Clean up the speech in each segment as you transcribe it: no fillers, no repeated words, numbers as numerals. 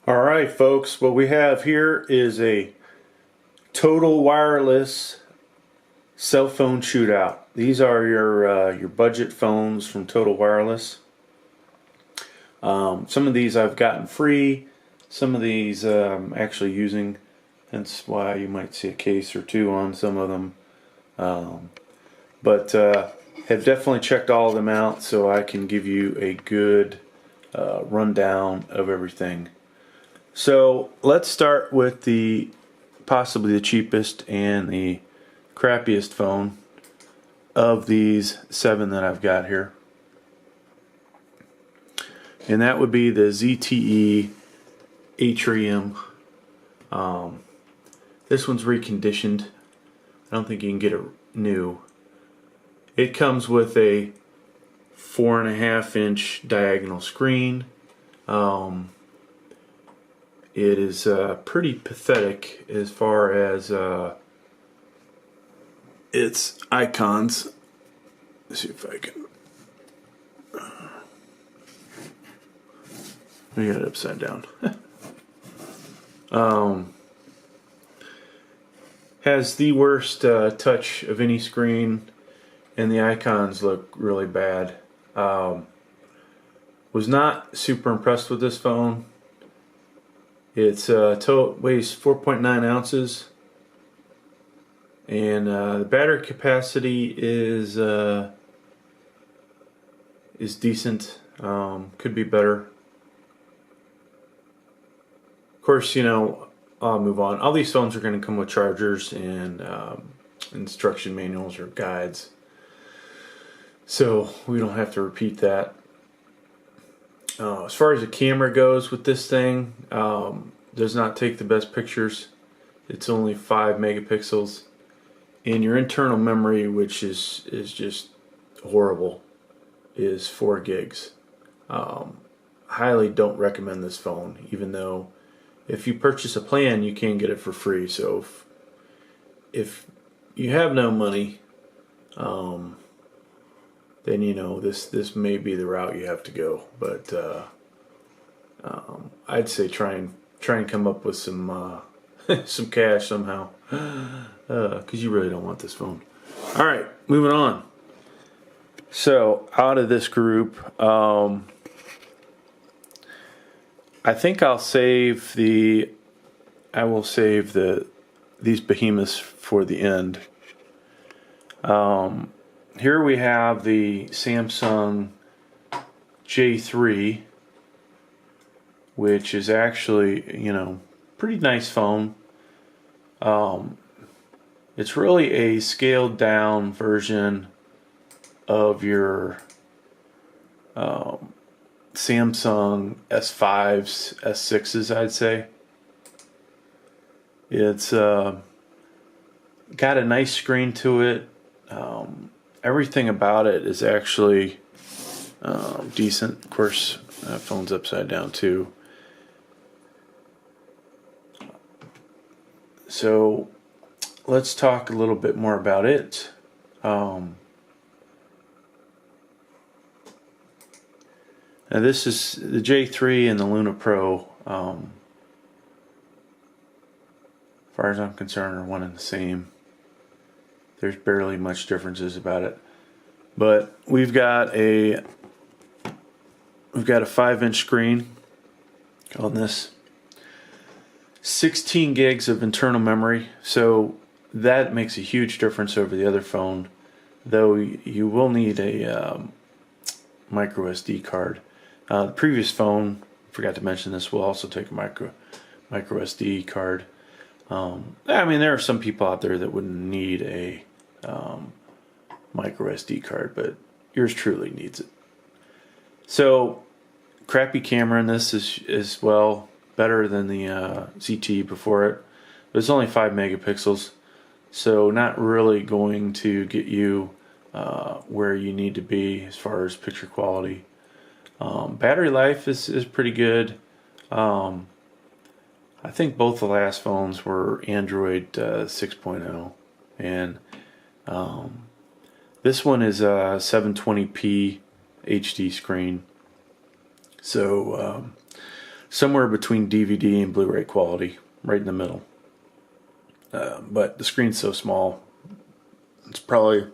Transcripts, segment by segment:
Alright folks, what we have here is a total wireless cell phone shootout. These are your budget phones from Total Wireless. Some of these I've gotten free, some of these I'm actually using, hence why you might see a case or two on some of them. But have definitely checked all of them out so I can give you a good rundown of everything. So let's start with possibly the cheapest and the crappiest phone of these 7 that I've got here. And that would be the ZTE Atrium. This one's reconditioned. I don't think you can get it new. It comes with a 4.5-inch diagonal screen. It is pretty pathetic as far as its icons. Let's see if I can. I got it upside down. Has the worst touch of any screen, and the icons look really bad. Was not super impressed with this phone. It's weighs 4.9 ounces, and the battery capacity is decent. Could be better. Of course, you know, I'll move on. All these phones are going to come with chargers and instruction manuals or guides, so we don't have to repeat that. As far as the camera goes with this thing, does not take the best pictures. It's only 5 megapixels, and your internal memory, which is just horrible, is 4 gigs. Highly don't recommend this phone, even though if you purchase a plan you can get it for free. So if you have no money, then you know this may be the route you have to go. But I'd say try and come up with some some cash somehow, because you really don't want this phone. All right, moving on. So out of this group, I think I will save these behemoths for the end. Here we have the Samsung J3, which is actually, you know, pretty nice phone. It's really a scaled down version of your Samsung S5s, S6s, I'd say. It's got a nice screen to it. Everything about it is actually decent. Of course, phone's upside down too. So let's talk a little bit more about it. Now this is the J3 and the Luna Pro. As far as I'm concerned, are one and the same. There's barely much differences about it. But we've got a 5-inch screen on this. 16 gigs of internal memory, so that makes a huge difference over the other phone, though you will need a micro SD card. The previous phone, forgot to mention this, will also take a micro SD card. I mean, there are some people out there that wouldn't need a micro SD card, but yours truly needs it. So, crappy camera in this is well better than the ZTE before it, but it's only 5 megapixels, so not really going to get you where you need to be as far as picture quality. Battery life is pretty good. I think both the last phones were Android 6.0, and this one is a 720p HD screen. So somewhere between DVD and Blu-ray quality, right in the middle. But the screen's so small, it's probably,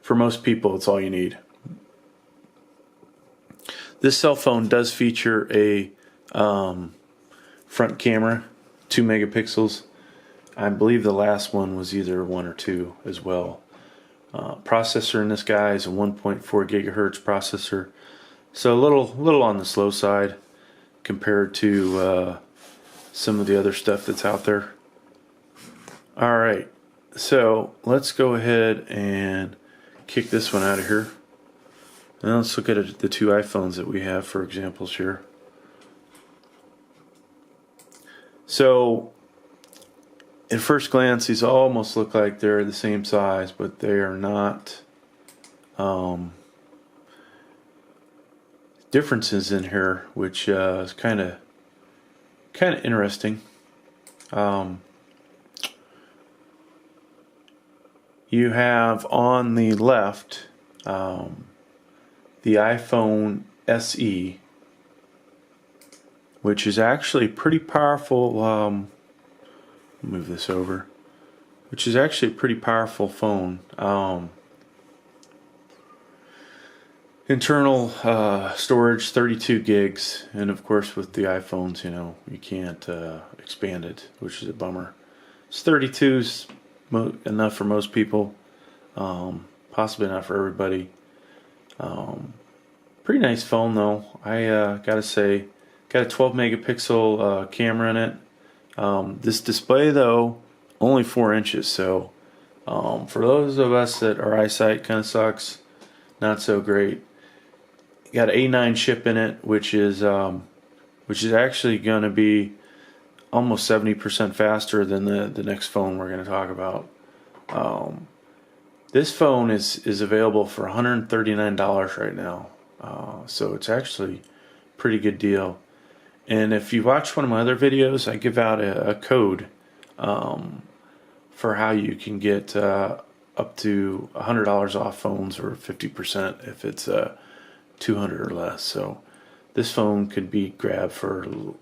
for most people, it's all you need. This cell phone does feature a front camera, 2 megapixels. I believe the last one was either 1 or 2 as well. Processor in this guy is a 1.4 gigahertz processor, so a little on the slow side compared to some of the other stuff that's out there. Alright, so let's go ahead and kick this one out of here. Now let's look at the 2 iPhones that we have for examples here. So at first glance, these almost look like they're the same size, but they are not. Differences in here, which is kind of interesting. You have on the left the iPhone SE, which is actually pretty powerful. Move this over, which is actually a pretty powerful phone. Internal storage 32 gigs, and of course with the iPhones, you know, you can't expand it, which is a bummer. It's 32's enough for most people, possibly not for everybody. Pretty nice phone though. I gotta say, got a 12 megapixel camera in it. This display though, only 4 inches, so for those of us that our eyesight kind of sucks, not so great. Got an A9 chip in it, which is actually going to be almost 70% faster than the next phone we're going to talk about. This phone is available for $139 right now, so it's actually a pretty good deal. And if you watch one of my other videos, I give out a code for how you can get up to $100 off phones, or 50% if it's 200 or less. So this phone could be grabbed for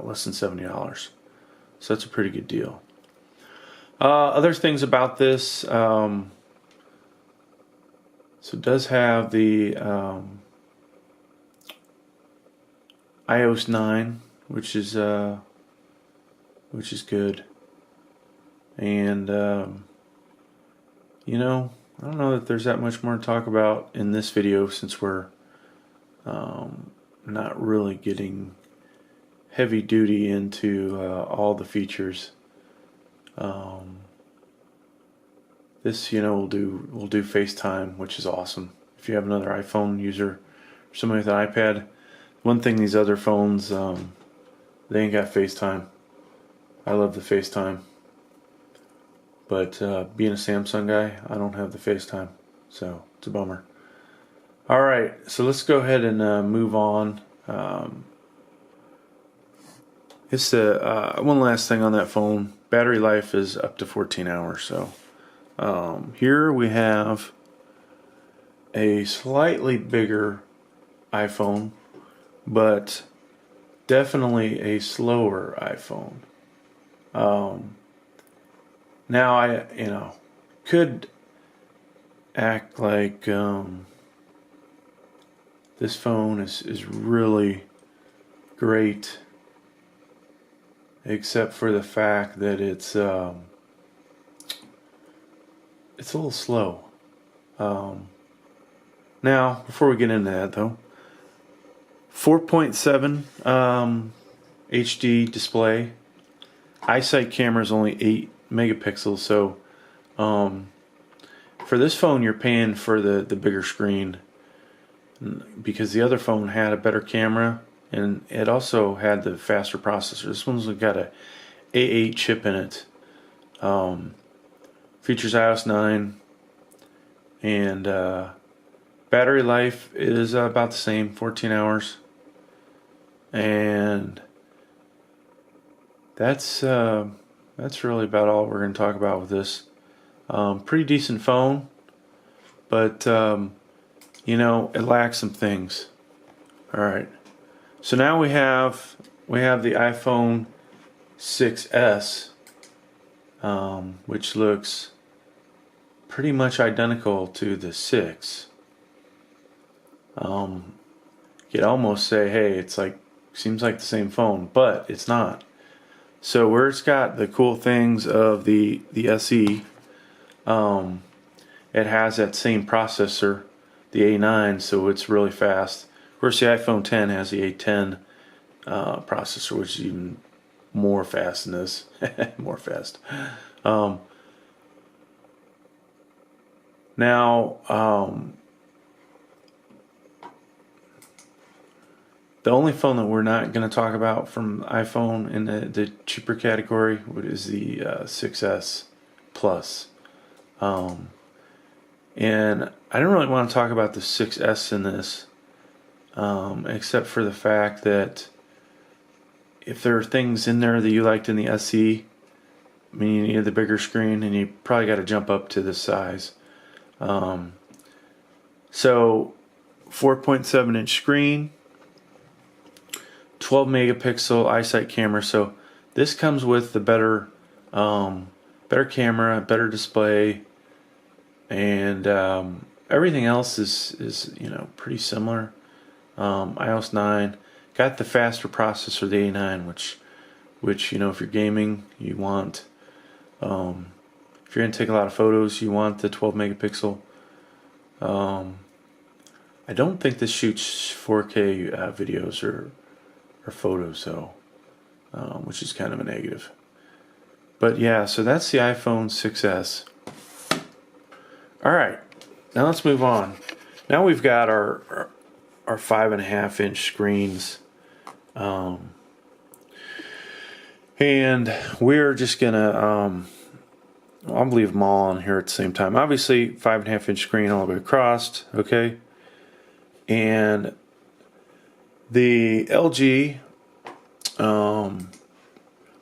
less than $70. So that's a pretty good deal. Other things about this, so it does have the iOS 9, which is good. And you know, I don't know that there's that much more to talk about in this video, since we're not really getting heavy duty into all the features. This, you know, will do FaceTime, which is awesome. If you have another iPhone user or somebody with an iPad, one thing these other phones, they ain't got FaceTime. I love the FaceTime. But being a Samsung guy, I don't have the FaceTime, so it's a bummer. Alright, so let's go ahead and move on. It's one last thing on that phone. Battery life is up to 14 hours. So here we have a slightly bigger iPhone, but definitely a slower iPhone. Now I, could act like this phone is really great, except for the fact that it's a little slow. Now, before we get into that though, 4.7 HD display. Eyesight camera is only 8 megapixels, so for this phone you're paying for the bigger screen, because the other phone had a better camera and it also had the faster processor. This one's got a A8 chip in it. Features iOS 9, and battery life is about the same, 14 hours. And that's really about all we're going to talk about with this. Pretty decent phone, but it lacks some things. Alright, So now we have the iPhone 6S, which looks pretty much identical to the 6. You'd almost say, hey, it's like, seems like the same phone, but it's not. So where it's got the cool things of the SE, it has that same processor, the A9, so it's really fast. Of course, the iPhone 10 has the A10 processor, which is even more fast than this. More fast. The only phone that we're not going to talk about from iPhone in the cheaper category is the 6S Plus. And I don't really want to talk about the 6S in this, except for the fact that if there are things in there that you liked in the SE, I mean, you need the bigger screen, and you probably got to jump up to this size. So 4.7 inch screen, 12 megapixel iSight camera. So this comes with the better camera, better display, and everything else is pretty similar. iOS 9 got the faster processor, the A9, which if you're gaming, you want. If you're gonna take a lot of photos, you want the 12 megapixel. I don't think this shoots 4K videos or photos, so which is kind of a negative. But yeah, so that's the iPhone 6S. All right, now let's move on. Now we've got our 5.5 inch screens, and we're just gonna I'll leave them all on here at the same time. Obviously, 5.5 inch screen all the way across. Okay, and the LG,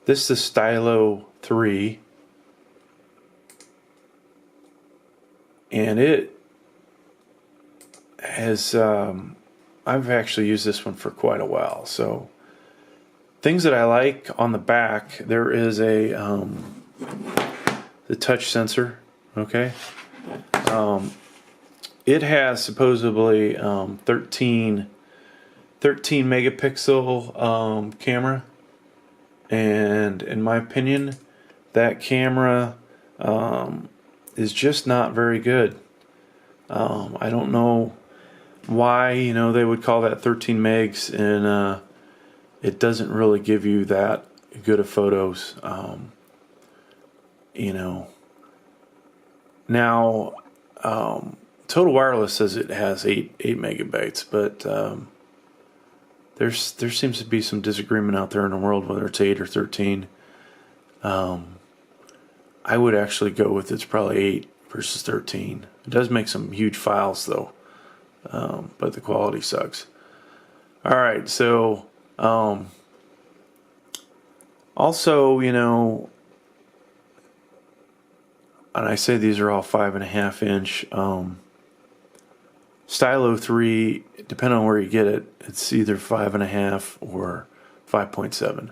this is the Stylo 3, and it has, I've actually used this one for quite a while. So things that I like on the back, there is the touch sensor. Okay, it has supposedly 13 megapixel camera, and in my opinion, that camera is just not very good. I don't know why they would call that 13 megs, and it doesn't really give you that good of photos. Now Total Wireless says it has 8 megabytes, but there seems to be some disagreement out there in the world whether it's 8 or 13. I would actually go with it's probably 8 versus 13. It does make some huge files though, but the quality sucks. All right, so also, and I say these are all 5.5 inch. Stylo 3, depending on where you get it, it's either 5.5 or 5.7,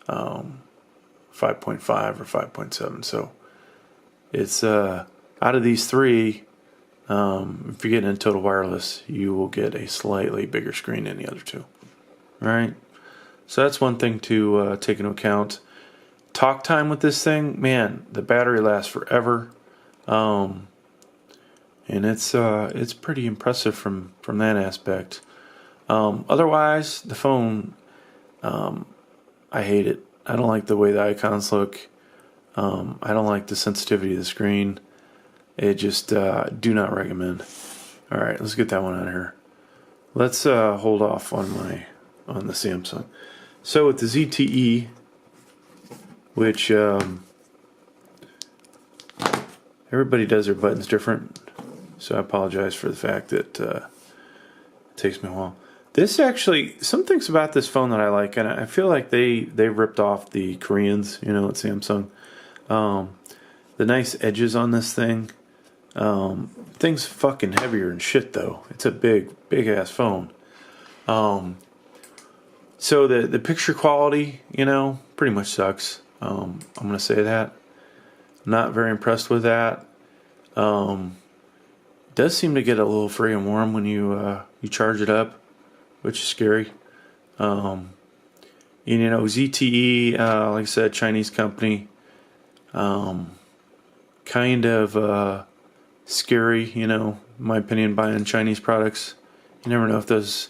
5.5 or 5.7. So it's out of these three, if you get in Total Wireless, you will get a slightly bigger screen than the other two. All right, so that's one thing to take into account. Talk time with this thing, man, the battery lasts forever. And it's pretty impressive from that aspect. Otherwise, the phone, I hate it. I don't like the way the icons look. I don't like the sensitivity of the screen. It just do not recommend. All right, let's get that one out of here. Let's hold off on the Samsung. So with the ZTE, which everybody does their buttons different. So I apologize for the fact that it takes me a while. This actually, some things about this phone that I like, and I feel like they ripped off the Koreans, at Samsung. The nice edges on this thing. Thing's fucking heavier than shit though. It's a big ass phone. So the picture quality, you know, pretty much sucks. I'm gonna say that. Not very impressed with that. Does seem to get a little free and warm when you charge it up, which is scary. You know, ZTE, like I said, Chinese company. Kind of scary, you know, in my opinion, buying Chinese products. You never know if those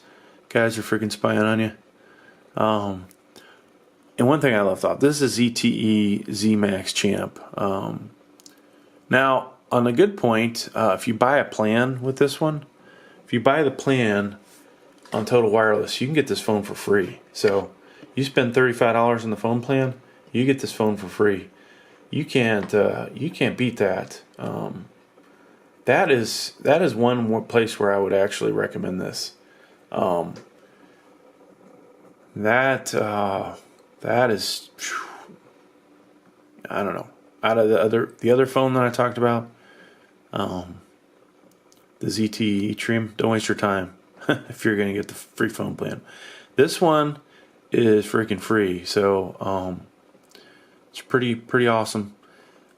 guys are freaking spying on you. And one thing I left off, this is ZTE Z-Maxx Champ. Now, on a good point, if you buy a plan with this one, if you buy the plan on Total Wireless, you can get this phone for free. So you spend $35 on the phone plan, you get this phone for free. You can't beat that. That is one more place where I would actually recommend this. That is, I don't know. Out of the other phone that I talked about, the ZTE Trim, don't waste your time if you're gonna get the free phone plan. This one is freaking free, so it's pretty awesome.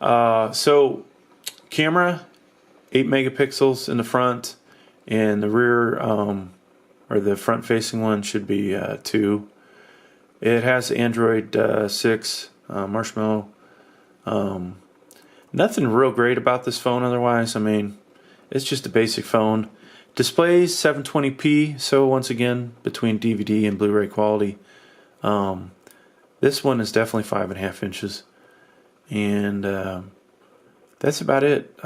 So camera, 8 megapixels in the front, and the rear or the front facing one should be 2. It has Android 6 Marshmallow. Nothing real great about this phone otherwise. I mean, it's just a basic phone. Displays 720p, so once again, between DVD and Blu-ray quality. This one is definitely 5.5 inches. And that's about it.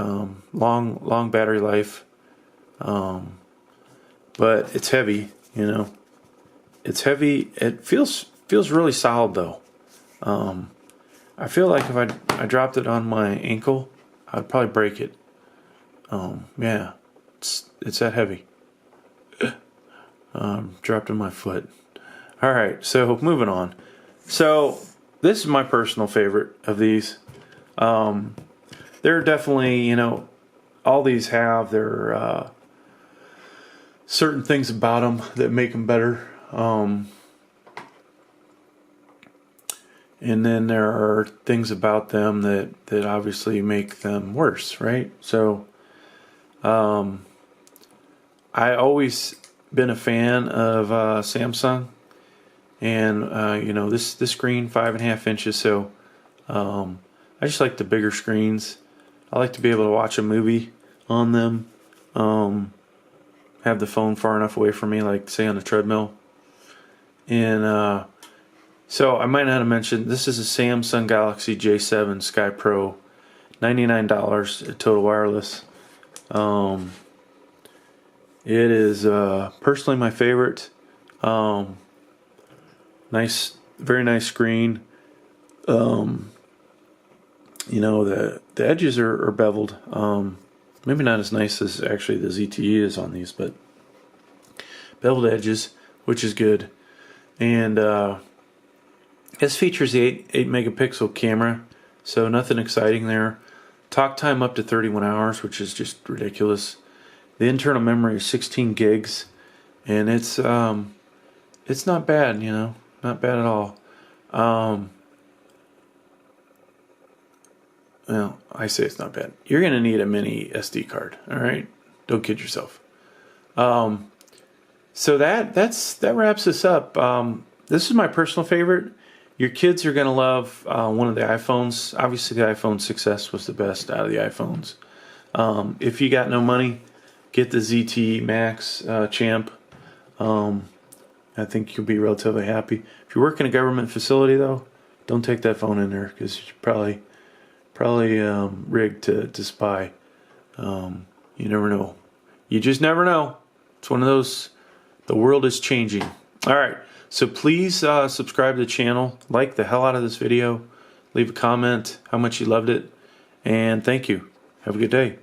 Long battery life. But it's heavy, you know. It's heavy. It feels really solid though. I feel like if I dropped it on my ankle, I'd probably break it. Yeah, it's that heavy. Dropped on my foot. All right, so moving on. So this is my personal favorite of these. They're definitely, you know, all these have their certain things about them that make them better. And then there are things about them that obviously make them worse, right? So I always been a fan of Samsung, and you know, this screen 5.5 inches, so I just like the bigger screens. I like to be able to watch a movie on them, have the phone far enough away from me, like say on the treadmill. And so I might not have mentioned, this is a Samsung Galaxy J7 Sky Pro, $99 at Total Wireless. It is personally my favorite. Nice, very nice screen. You know, the edges are beveled. Maybe not as nice as actually the ZTE is on these, but beveled edges, which is good. And this features the 8 megapixel camera, so nothing exciting there. Talk time up to 31 hours, which is just ridiculous. The internal memory is 16 gigs, and it's not bad, you know, not bad at all. Well, I say it's not bad. You're gonna need a mini SD card, all right? Don't kid yourself. So that wraps this up. This is my personal favorite. Your kids are gonna love one of the iPhones. Obviously, the iPhone 6s was the best out of the iPhones. If you got no money, get the ZTE Maxx Champ. I think you'll be relatively happy. If you work in a government facility, though, don't take that phone in there because you're probably rigged to spy. You never know. You just never know. It's one of those. The world is changing. All right. So please subscribe to the channel. Like the hell out of this video. Leave a comment how much you loved it. And thank you. Have a good day.